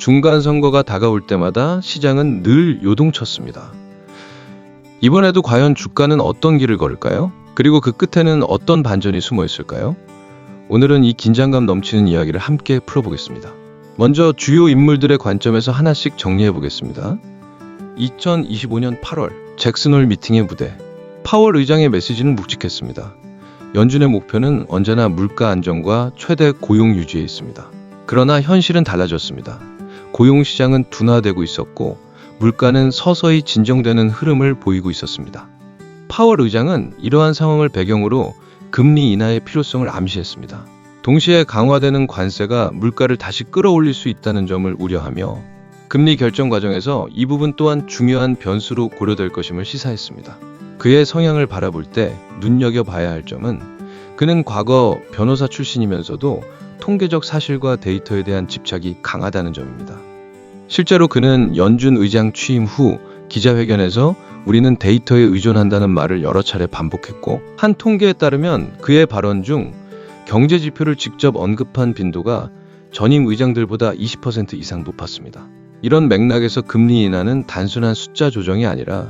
중간 선거가 다가올 때마다 시장은 늘 요동쳤습니다. 이번에도 과연 주가는 어떤 길을 걸을까요? 그리고 그 끝에는 어떤 반전이 숨어 있을까요? 오늘은 이 긴장감 넘치는 이야기를 함께 풀어보겠습니다. 먼저 주요 인물들의 관점에서 하나씩 정리해 보겠습니다. 2025년 8월 잭슨홀 미팅의 무대. 파월 의장의 메시지는 묵직했습니다. 연준의 목표는 언제나 물가 안정과 최대 고용 유지에 있습니다. 그러나 현실은 달라졌습니다. 고용 시장은 둔화되고 있었고 물가는 서서히 진정되는 흐름을 보이고 있었습니다. 파월 의장은 이러한 상황을 배경으로 금리 인하의 필요성을 암시했습니다. 동시에 강화되는 관세가 물가를 다시 끌어올릴 수 있다는 점을 우려하며 금리 결정 과정에서 이 부분 또한 중요한 변수로 고려될 것임을 시사했습니다. 그의 성향을 바라볼 때 눈여겨봐야 할 점은 그는 과거 변호사 출신이면서도 통계적 사실과 데이터에 대한 집착이 강하다는 점입니다. 실제로 그는 연준 의장 취임 후 기자회견에서 우리는 데이터에 의존한다는 말을 여러 차례 반복했고, 한 통계에 따르면 그의 발언 중 경제 지표를 직접 언급한 빈도가 전임 의장들보다 20% 이상 높았습니다. 이런 맥락에서 금리 인하는 단순한 숫자 조정이 아니라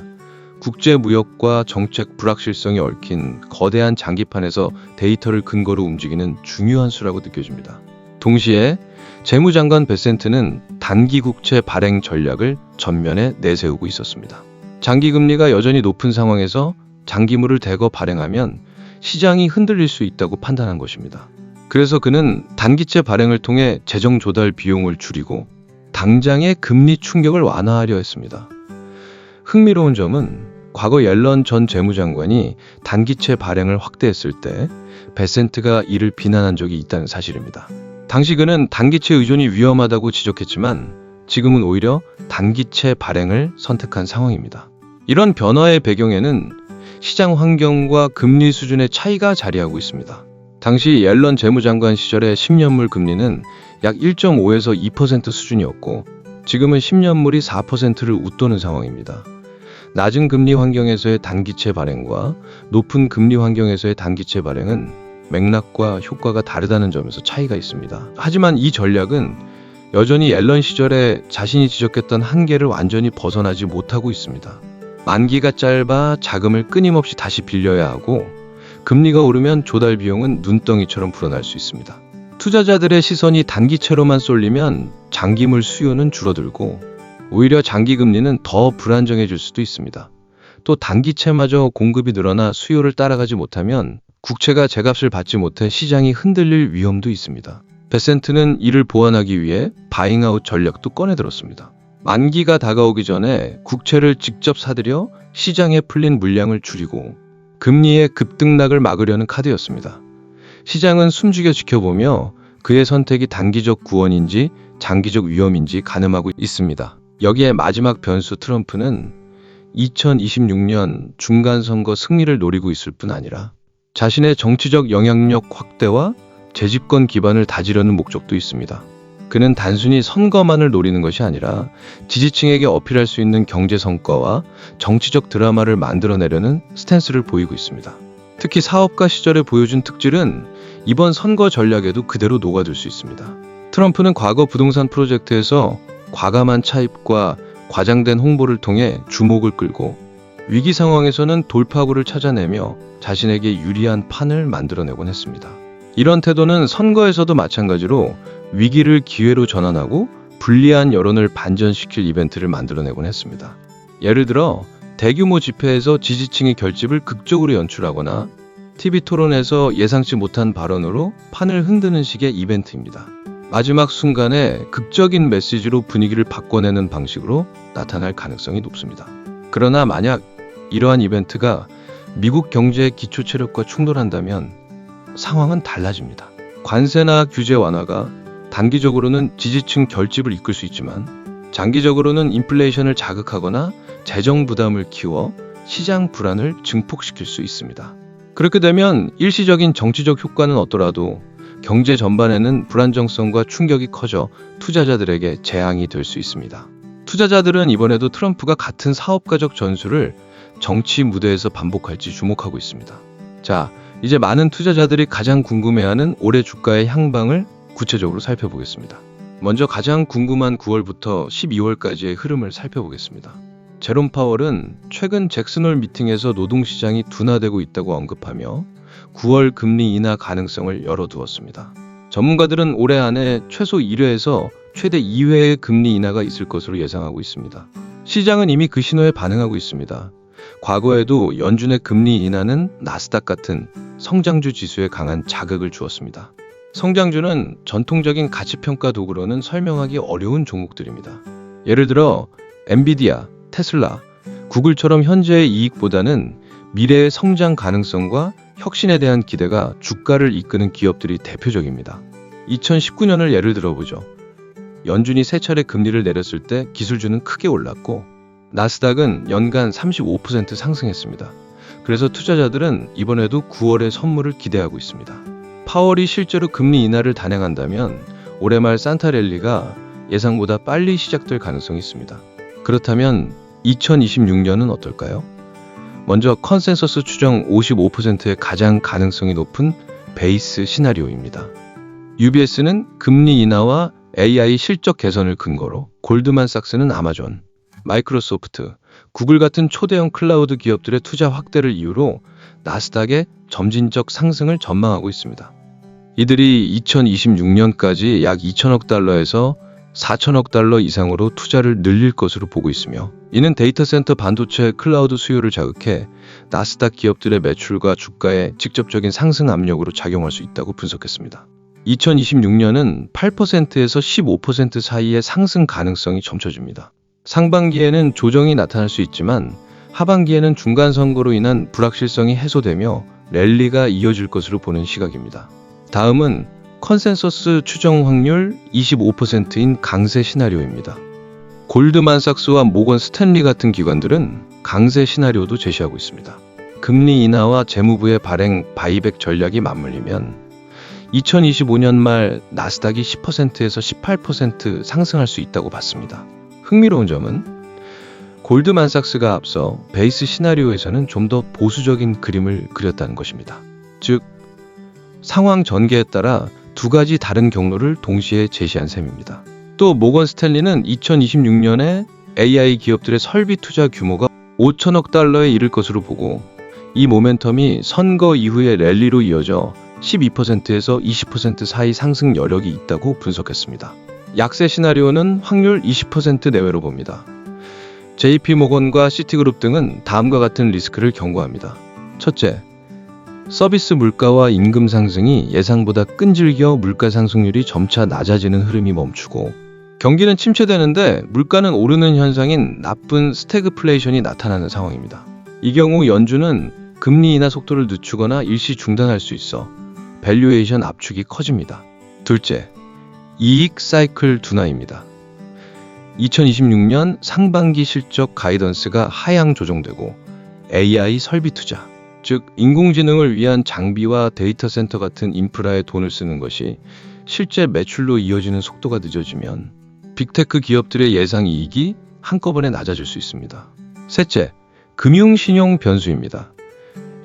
국제 무역과 정책 불확실성이 얽힌 거대한 장기판에서 데이터를 근거로 움직이는 중요한 수라고 느껴집니다. 동시에 재무장관 베센트는 단기 국채 발행 전략을 전면에 내세우고 있었습니다. 장기 금리가 여전히 높은 상황에서 장기물을 대거 발행하면 시장이 흔들릴 수 있다고 판단한 것입니다. 그래서 그는 단기채 발행을 통해 재정 조달 비용을 줄이고 당장의 금리 충격을 완화하려 했습니다. 흥미로운 점은 과거 옐런 전 재무장관이 단기채 발행을 확대했을 때 베센트가 이를 비난한 적이 있다는 사실입니다. 당시 그는 단기채 의존이 위험하다고 지적했지만 지금은 오히려 단기채 발행을 선택한 상황입니다. 이런 변화의 배경에는 시장 환경과 금리 수준의 차이가 자리하고 있습니다. 당시 옐런 재무장관 시절의 10년물 금리는 약 1.5에서 2% 수준이었고 지금은 10년물이 4%를 웃도는 상황입니다. 낮은 금리 환경에서의 단기채 발행과 높은 금리 환경에서의 단기채 발행은 맥락과 효과가 다르다는 점에서 차이가 있습니다. 하지만 이 전략은 여전히 옐런 시절에 자신이 지적했던 한계를 완전히 벗어나지 못하고 있습니다. 만기가 짧아 자금을 끊임없이 다시 빌려야 하고 금리가 오르면 조달 비용은 눈덩이처럼 불어날 수 있습니다. 투자자들의 시선이 단기채로만 쏠리면 장기물 수요는 줄어들고 오히려 장기 금리는 더 불안정해질 수도 있습니다. 또 단기채마저 공급이 늘어나 수요를 따라가지 못하면 국채가 제값을 받지 못해 시장이 흔들릴 위험도 있습니다. 베센트는 이를 보완하기 위해 바잉아웃 전략도 꺼내들었습니다. 만기가 다가오기 전에 국채를 직접 사들여 시장에 풀린 물량을 줄이고 금리의 급등락을 막으려는 카드였습니다. 시장은 숨죽여 지켜보며 그의 선택이 단기적 구원인지 장기적 위험인지 가늠하고 있습니다. 여기에 마지막 변수 트럼프는 2026년 중간선거 승리를 노리고 있을 뿐 아니라 자신의 정치적 영향력 확대와 재집권 기반을 다지려는 목적도 있습니다. 그는 단순히 선거만을 노리는 것이 아니라 지지층에게 어필할 수 있는 경제 성과와 정치적 드라마를 만들어내려는 스탠스를 보이고 있습니다. 특히 사업가 시절에 보여준 특질은 이번 선거 전략에도 그대로 녹아들 수 있습니다. 트럼프는 과거 부동산 프로젝트에서 과감한 차입과 과장된 홍보를 통해 주목을 끌고 위기 상황에서는 돌파구를 찾아내며 자신에게 유리한 판을 만들어내곤 했습니다. 이런 태도는 선거에서도 마찬가지로 위기를 기회로 전환하고 불리한 여론을 반전시킬 이벤트를 만들어내곤 했습니다. 예를 들어 대규모 집회에서 지지층의 결집을 극적으로 연출하거나 TV 토론에서 예상치 못한 발언으로 판을 흔드는 식의 이벤트입니다. 마지막 순간에 극적인 메시지로 분위기를 바꿔내는 방식으로 나타날 가능성이 높습니다. 그러나 만약 이러한 이벤트가 미국 경제의 기초 체력과 충돌한다면 상황은 달라집니다. 관세나 규제 완화가 단기적으로는 지지층 결집을 이끌 수 있지만 장기적으로는 인플레이션을 자극하거나 재정 부담을 키워 시장 불안을 증폭시킬 수 있습니다. 그렇게 되면 일시적인 정치적 효과는 없더라도 경제 전반에는 불안정성과 충격이 커져 투자자들에게 재앙이 될 수 있습니다. 투자자들은 이번에도 트럼프가 같은 사업가적 전술을 정치 무대에서 반복할지 주목하고 있습니다. 자, 이제 많은 투자자들이 가장 궁금해하는 올해 주가의 향방을 구체적으로 살펴보겠습니다. 먼저 가장 궁금한 9월부터 12월까지의 흐름을 살펴보겠습니다. 제롬 파월은 최근 잭슨홀 미팅에서 노동시장이 둔화되고 있다고 언급하며 9월 금리 인하 가능성을 열어두었습니다. 전문가들은 올해 안에 최소 1회에서 최대 2회의 금리 인하가 있을 것으로 예상하고 있습니다. 시장은 이미 그 신호에 반응하고 있습니다. 과거에도 연준의 금리 인하는 나스닥 같은 성장주 지수에 강한 자극을 주었습니다. 성장주는 전통적인 가치평가 도구로는 설명하기 어려운 종목들입니다. 예를 들어 엔비디아, 테슬라, 구글처럼 현재의 이익보다는 미래의 성장 가능성과 혁신에 대한 기대가 주가를 이끄는 기업들이 대표적입니다. 2019년을 예를 들어보죠. 연준이 세 차례 금리를 내렸을 때 기술주는 크게 올랐고 나스닥은 연간 35% 상승했습니다. 그래서 투자자들은 이번에도 9월의 선물을 기대하고 있습니다. 파월이 실제로 금리 인하를 단행한다면 올해 말 산타랠리가 예상보다 빨리 시작될 가능성이 있습니다. 그렇다면 2026년은 어떨까요? 먼저 컨센서스 추정 55%의 가장 가능성이 높은 베이스 시나리오입니다. UBS는 금리 인하와 AI 실적 개선을 근거로, 골드만삭스는 아마존, 마이크로소프트, 구글 같은 초대형 클라우드 기업들의 투자 확대를 이유로 나스닥의 점진적 상승을 전망하고 있습니다. 이들이 2026년까지 약 2천억 달러에서 4천억 달러 이상으로 투자를 늘릴 것으로 보고 있으며, 이는 데이터 센터 반도체 클라우드 수요를 자극해 나스닥 기업들의 매출과 주가에 직접적인 상승 압력으로 작용할 수 있다고 분석했습니다. 2026년은 8%에서 15% 사이의 상승 가능성이 점쳐집니다. 상반기에는 조정이 나타날 수 있지만 하반기에는 중간 선거로 인한 불확실성이 해소되며 랠리가 이어질 것으로 보는 시각입니다. 다음은 컨센서스 추정 확률 25%인 강세 시나리오입니다. 골드만삭스와 모건 스탠리 같은 기관들은 강세 시나리오도 제시하고 있습니다. 금리 인하와 재무부의 발행 바이백 전략이 맞물리면 2025년 말 나스닥이 10%에서 18% 상승할 수 있다고 봤습니다. 흥미로운 점은 골드만삭스가 앞서 베이스 시나리오에서는 좀 더 보수적인 그림을 그렸다는 것입니다. 즉, 상황 전개에 따라 두 가지 다른 경로를 동시에 제시한 셈입니다. 또 모건 스탠리는 2026년에 AI 기업들의 설비 투자 규모가 5천억 달러에 이를 것으로 보고, 이 모멘텀이 선거 이후의 랠리로 이어져 12%에서 20% 사이 상승 여력이 있다고 분석했습니다. 약세 시나리오는 확률 20% 내외로 봅니다. JP모건과 시티그룹 등은 다음과 같은 리스크를 경고합니다. 첫째, 서비스 물가와 임금 상승이 예상보다 끈질겨 물가 상승률이 점차 낮아지는 흐름이 멈추고, 경기는 침체되는데 물가는 오르는 현상인 나쁜 스태그플레이션이 나타나는 상황입니다. 이 경우 연준은 금리 인하 속도를 늦추거나 일시 중단할 수 있어 밸류에이션 압축이 커집니다. 둘째, 이익 사이클 둔화입니다. 2026년 상반기 실적 가이던스가 하향 조정되고 AI 설비 투자, 즉 인공지능을 위한 장비와 데이터 센터 같은 인프라에 돈을 쓰는 것이 실제 매출로 이어지는 속도가 늦어지면 빅테크 기업들의 예상 이익이 한꺼번에 낮아질 수 있습니다. 셋째, 금융신용 변수입니다.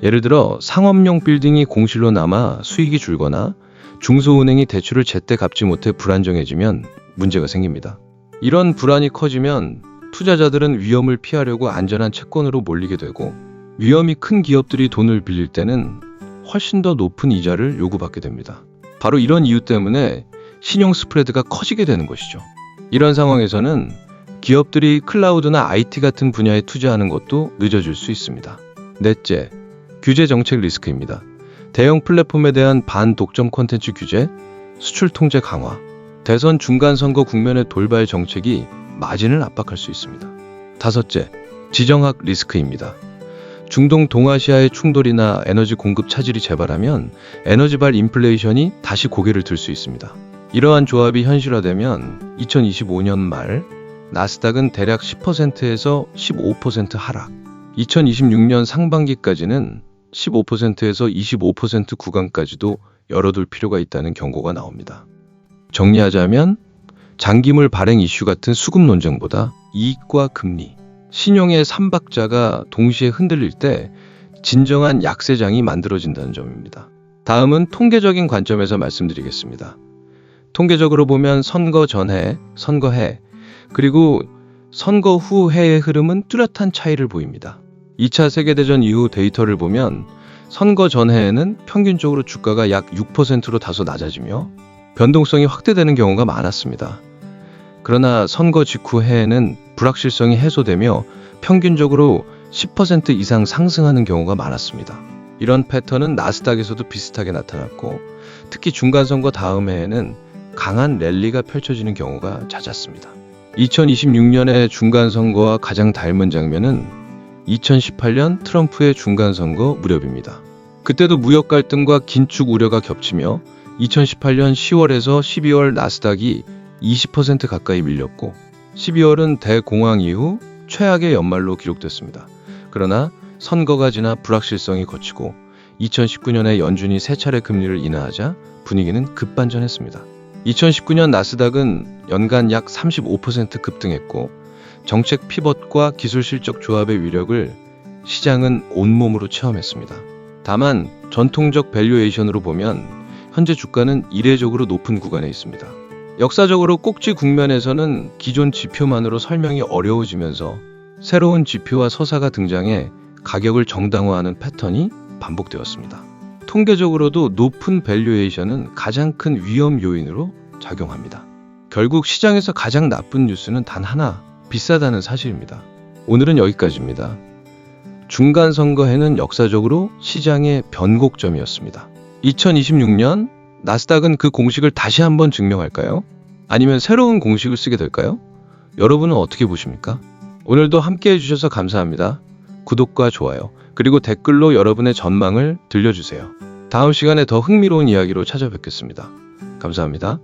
예를 들어 상업용 빌딩이 공실로 남아 수익이 줄거나 중소은행이 대출을 제때 갚지 못해 불안정해지면 문제가 생깁니다. 이런 불안이 커지면 투자자들은 위험을 피하려고 안전한 채권으로 몰리게 되고, 위험이 큰 기업들이 돈을 빌릴 때는 훨씬 더 높은 이자를 요구받게 됩니다. 바로 이런 이유 때문에 신용 스프레드가 커지게 되는 것이죠. 이런 상황에서는 기업들이 클라우드나 IT 같은 분야에 투자하는 것도 늦어질 수 있습니다. 넷째, 규제 정책 리스크입니다. 대형 플랫폼에 대한 반독점 콘텐츠 규제, 수출 통제 강화, 대선 중간 선거 국면의 돌발 정책이 마진을 압박할 수 있습니다. 다섯째, 지정학 리스크입니다. 중동 동아시아의 충돌이나 에너지 공급 차질이 재발하면 에너지발 인플레이션이 다시 고개를 들 수 있습니다. 이러한 조합이 현실화되면 2025년 말 나스닥은 대략 10%에서 15% 하락, 2026년 상반기까지는 15%에서 25% 구간까지도 열어둘 필요가 있다는 경고가 나옵니다. 정리하자면 장기물 발행 이슈 같은 수급 논쟁보다 이익과 금리, 신용의 삼박자가 동시에 흔들릴 때 진정한 약세장이 만들어진다는 점입니다. 다음은 통계적인 관점에서 말씀드리겠습니다. 통계적으로 보면 선거 전해, 선거해, 그리고 선거 후 해의 흐름은 뚜렷한 차이를 보입니다. 2차 세계대전 이후 데이터를 보면 선거 전해에는 평균적으로 주가가 약 6%로 다소 낮아지며 변동성이 확대되는 경우가 많았습니다. 그러나 선거 직후 해에는 불확실성이 해소되며 평균적으로 10% 이상 상승하는 경우가 많았습니다. 이런 패턴은 나스닥에서도 비슷하게 나타났고, 특히 중간선거 다음 해에는 강한 랠리가 펼쳐지는 경우가 잦았습니다. 2026년의 중간선거와 가장 닮은 장면은 2018년 트럼프의 중간선거 무렵입니다. 그때도 무역 갈등과 긴축 우려가 겹치며 2018년 10월에서 12월 나스닥이 20% 가까이 밀렸고, 12월은 대공황 이후 최악의 연말로 기록됐습니다. 그러나 선거가 지나 불확실성이 걷히고 2019년에 연준이 세 차례 금리를 인하하자 분위기는 급반전했습니다. 2019년 나스닥은 연간 약 35% 급등했고, 정책 피벗과 기술 실적 조합의 위력을 시장은 온몸으로 체험했습니다. 다만 전통적 밸류에이션으로 보면 현재 주가는 이례적으로 높은 구간에 있습니다. 역사적으로 꼭지 국면에서는 기존 지표만으로 설명이 어려워지면서 새로운 지표와 서사가 등장해 가격을 정당화하는 패턴이 반복되었습니다. 통계적으로도 높은 밸류에이션은 가장 큰 위험 요인으로 작용합니다. 결국 시장에서 가장 나쁜 뉴스는 단 하나, 비싸다는 사실입니다. 오늘은 여기까지입니다. 중간선거해는 역사적으로 시장의 변곡점이었습니다. 2026년 나스닥은 그 공식을 다시 한번 증명할까요? 아니면 새로운 공식을 쓰게 될까요? 여러분은 어떻게 보십니까? 오늘도 함께 해주셔서 감사합니다. 구독과 좋아요, 그리고 댓글로 여러분의 전망을 들려주세요. 다음 시간에 더 흥미로운 이야기로 찾아뵙겠습니다. 감사합니다.